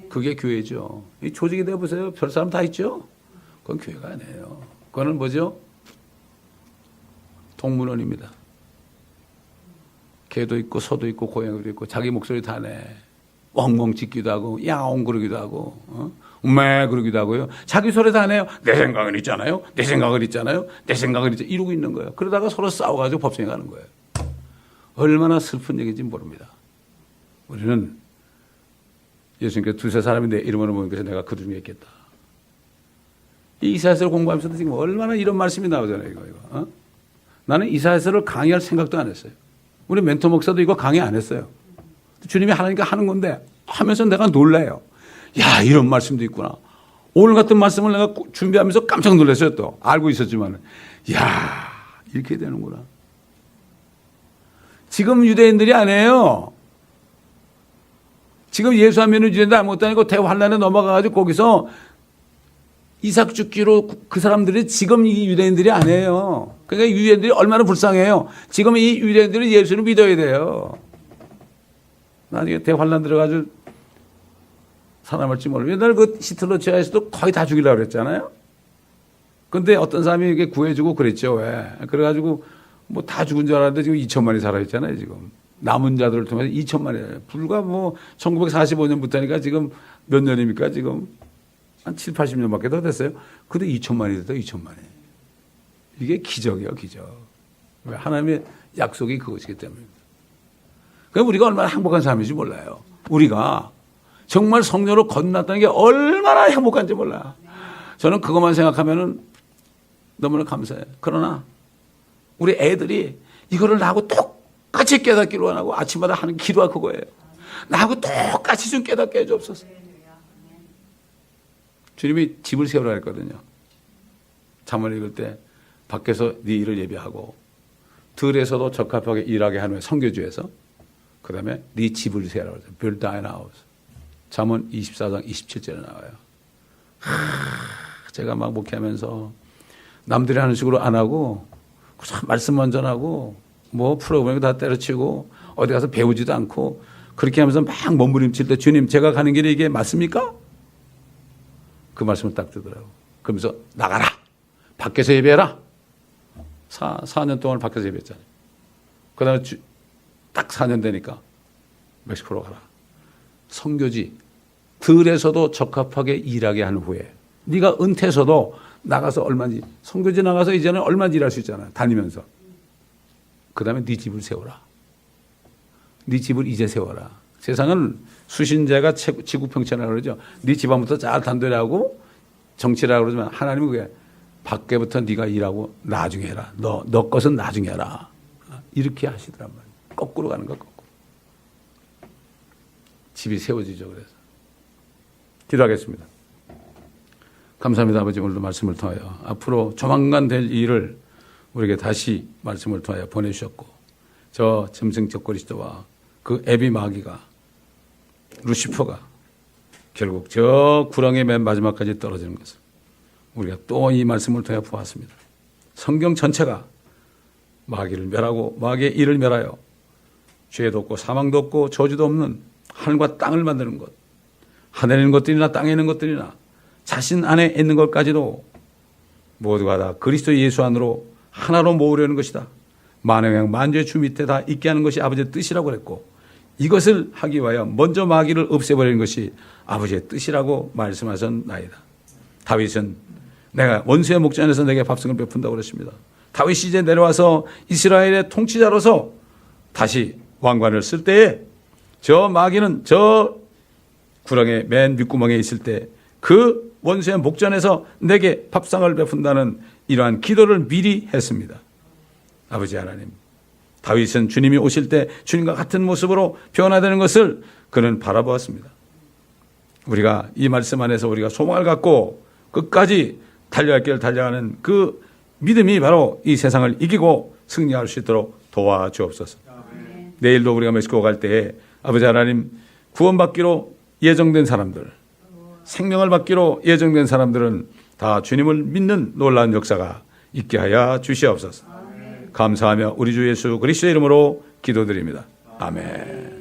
그게 교회죠. 이 조직이 되어보세요. 별 사람 다 있죠? 그건 교회가 아니에요. 그거는 뭐죠? 동물원입니다. 개도 있고 소도 있고 고양이도 있고 자기 목소리 다 내. 엉엉 짖기도 하고 야옹 그러기도 하고 매 그러기도 하고요. 자기 소리 다 내요. 내 생각은 있잖아요. 내 생각은 있잖아요. 내 생각은 있잖아요. 이러고 있는 거예요. 그러다가 서로 싸워가지고 법정에 가는 거예요. 얼마나 슬픈 얘기인지 모릅니다. 우리는 예수님께서 두세 사람이 내 이름으로 모인 것에 내가 그 중에 있겠다. 이 이사야서를 공부하면서도 지금 얼마나 이런 말씀이 나오잖아요. 이거. 나는 이사야서를 강의할 생각도 안 했어요. 우리 멘토 목사도 이거 강의 안 했어요. 주님이 하나니까 하는 건데 하면서 내가 놀라요. 야, 이런 말씀도 있구나. 오늘 같은 말씀을 내가 준비하면서 깜짝 놀랐어요. 또 알고 있었지만 야, 이렇게 되는구나. 지금 유대인들이 아니에요. 지금 예수 안 믿는 유대인들 아무것도 아니고 대환란에 넘어가가지고 거기서 이삭 죽기로 그 사람들이 지금 이 유대인들이 아니에요. 그러니까 유대인들이 얼마나 불쌍해요. 지금 이 유대인들이 예수를 믿어야 돼요. 나중에 대환란 들어가지고 살아남을지 모르겠어요. 옛날 그 히틀러 지하에서도 거의 다 죽이려고 그랬잖아요. 근데 어떤 사람이 이게 구해주고 그랬죠. 왜? 그래가지고 뭐 다 죽은 줄 알았는데 지금 2천만이 살아있잖아요. 지금. 남은 자들을 통해서 2천만이에요. 불과 뭐 1945년부터니까 지금 몇 년입니까? 지금 한 7, 80년밖에 더 됐어요. 근데 2천만이 됐다. 2천만이. 이게 기적이에요. 기적. 왜? 하나님의 약속이 그것이기 때문입니다. 그럼 우리가 얼마나 행복한 삶인지 몰라요. 우리가 정말 성령으로 거듭났다는 게 얼마나 행복한지 몰라요. 저는 그것만 생각하면은 너무나 감사해요. 그러나 우리 애들이 이거를 나하고 똑같이 깨닫기로 원하고 아침마다 하는 기도가 그거예요. 나하고 똑같이 좀 깨닫게 해주옵소서. 주님이 집을 세우라 했거든요. 잠언 읽을 때 밖에서 네 일을 예비하고 들에서도 적합하게 일하게 하는 후에 성교주에서 그 다음에 네 집을 세우라 그랬어요. Build thine house. 잠언 24장 27절에 나와요. 제가 막 목회하면서 남들이 하는 식으로 안 하고 말씀만 전하고 뭐 프로그램 다 때려치고 어디 가서 배우지도 않고 그렇게 하면서 막 몸부림칠 때 주님 제가 가는 길이 이게 맞습니까? 그 말씀을 딱 주더라고. 그러면서 나가라. 밖에서 예배해라. 4년 동안 밖에서 예배했잖아요. 그 다음에 딱 4년 되니까 멕시코로 가라. 선교지 들에서도 적합하게 일하게 한 후에 네가 은퇴해서도 나가서 얼마인지 선교지 나가서 이제는 얼마인지 일할 수 있잖아. 다니면서. 그 다음에 네 집을 세워라. 네 집을 이제 세워라. 세상은 수신자가 지구평천이라고 그러죠. 네 집안부터 잘 단도리하고 정치라고 그러지만 하나님은 그게 밖에부터 네가 일하고 나중에 해라. 너 것은 나중에 해라. 이렇게 하시더란 말이에요. 거꾸로 가는 거 거꾸로. 집이 세워지죠. 그래서 기도하겠습니다. 감사합니다. 아버지 오늘도 말씀을 통하여 앞으로 조만간 될 일을 우리에게 다시 말씀을 통하여 보내주셨고 저 짐승적거리시도와 그 애비 마귀가 루시퍼가 결국 저 구렁의 맨 마지막까지 떨어지는 것을 우리가 또 이 말씀을 통해 보았습니다. 성경 전체가 마귀를 멸하고 마귀의 일을 멸하여 죄도 없고 사망도 없고 저주도 없는 하늘과 땅을 만드는 것, 하늘에 있는 것들이나 땅에 있는 것들이나 자신 안에 있는 것까지도 모두가 다 그리스도 예수 안으로 하나로 모으려는 것이다. 만왕 만주의 주 밑에 다 있게 하는 것이 아버지의 뜻이라고 그랬고, 이것을 하기 위하여 먼저 마귀를 없애버리는 것이 아버지의 뜻이라고 말씀하셨나이다. 다윗은 내가 원수의 목전에서 내게 밥상을 베푼다고 그랬습니다. 다윗이 이제 내려와서 이스라엘의 통치자로서 다시 왕관을 쓸 때에 저 마귀는 저 구렁의 맨 밑구멍에 있을 때 그 원수의 목전에서 내게 밥상을 베푼다는 이러한 기도를 미리 했습니다. 아버지 하나님, 다윗은 주님이 오실 때 주님과 같은 모습으로 변화되는 것을 그는 바라보았습니다. 우리가 이 말씀 안에서 우리가 소망을 갖고 끝까지 달려갈 길을 달려가는 그 믿음이 바로 이 세상을 이기고 승리할 수 있도록 도와주옵소서. 내일도 우리가 멕시코 갈 때에 아버지 하나님, 구원받기로 예정된 사람들, 생명을 받기로 예정된 사람들은 다 주님을 믿는 놀라운 역사가 있게 하여 주시옵소서. 감사하며 우리 주 예수 그리스도의 이름으로 기도드립니다. 아멘.